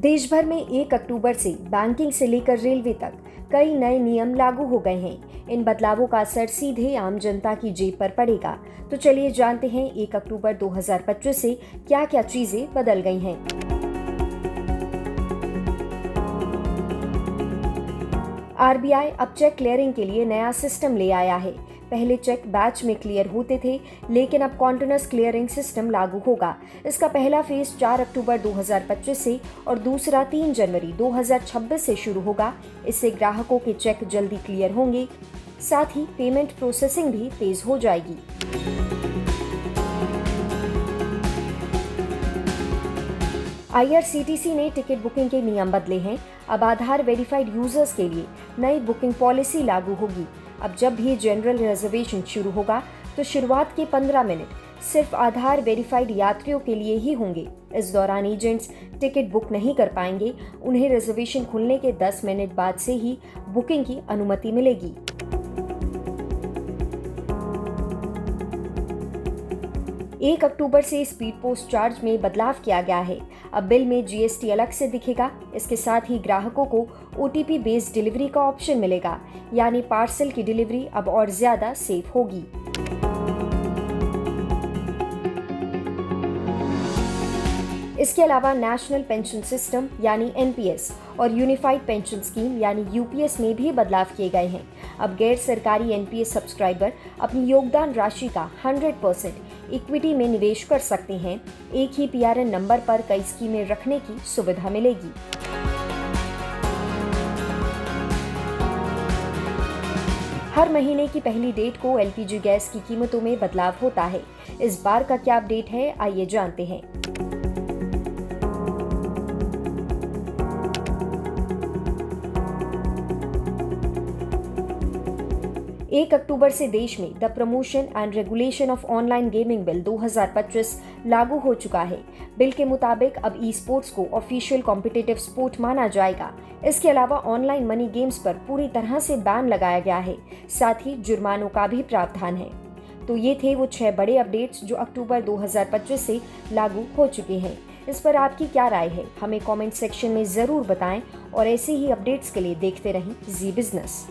देश भर में 1 अक्टूबर से बैंकिंग से लेकर रेलवे तक कई नए नियम लागू हो गए हैं। इन बदलावों का असर सीधे आम जनता की जेब पर पड़ेगा। तो चलिए जानते हैं 1 अक्टूबर 2025 से क्या क्या चीजें बदल गई हैं। आरबीआई अब चेक क्लियरिंग के लिए नया सिस्टम ले आया है। पहले चेक बैच में क्लियर होते थे, लेकिन अब कॉन्टिन्यूअस क्लियरिंग सिस्टम लागू होगा। इसका पहला फेज 4 अक्टूबर 2025 से और दूसरा 3 जनवरी 2026 से शुरू होगा। इससे ग्राहकों के चेक जल्दी क्लियर होंगे, साथ ही पेमेंट प्रोसेसिंग भी तेज हो जाएगी। आईआरसीटीसी ने टिकट बुकिंग के नियम बदले हैं। अब आधार वेरीफाइड यूजर्स के लिए नई बुकिंग पॉलिसी लागू होगी। अब जब भी जनरल रिजर्वेशन शुरू होगा तो शुरुआत के 15 मिनट सिर्फ आधार वेरीफाइड यात्रियों के लिए ही होंगे। इस दौरान एजेंट्स टिकट बुक नहीं कर पाएंगे। उन्हें रिजर्वेशन खुलने के 10 मिनट बाद से ही बुकिंग की अनुमति मिलेगी। एक अक्टूबर से स्पीड पोस्ट चार्ज में बदलाव किया गया है। अब बिल में जीएसटी अलग से दिखेगा। इसके साथ ही ग्राहकों को ओटीपी बेस्ड डिलीवरी का ऑप्शन मिलेगा, यानी पार्सल की डिलीवरी अब और ज्यादा सेफ होगी। इसके अलावा नेशनल पेंशन सिस्टम यानी एनपीएस और यूनिफाइड पेंशन स्कीम यानी यूपीएस में भी बदलाव किए गए हैं। अब गैर सरकारी एनपीएस सब्सक्राइबर अपनी योगदान राशि का 100% इक्विटी में निवेश कर सकते हैं। एक ही पीआरएन नंबर पर कई स्कीमें रखने की सुविधा मिलेगी। हर महीने की पहली डेट को एलपीजी गैस की कीमतों में बदलाव होता है। इस बार का क्या अपडेट है, आइए जानते हैं। 1 अक्टूबर से देश में the promotion and regulation of online gaming bill 2025 लागू हो चुका है। बिल के मुताबिक अब ई स्पोर्ट्स को ऑफिशियल कॉम्पिटिटिव स्पोर्ट माना जाएगा। इसके अलावा ऑनलाइन मनी गेम्स पर पूरी तरह से बैन लगाया गया है। साथ ही जुर्मानों का भी प्रावधान है। तो ये थे वो 6 बड़े अपडेट्स जो अक्टूबर 2025 से लागू हो चुके हैं। इस पर आपकी क्या राय है, हमें कमेंट सेक्शन में जरूर बताएं और ऐसे ही अपडेट्स के लिए देखते रहें जी बिजनेस।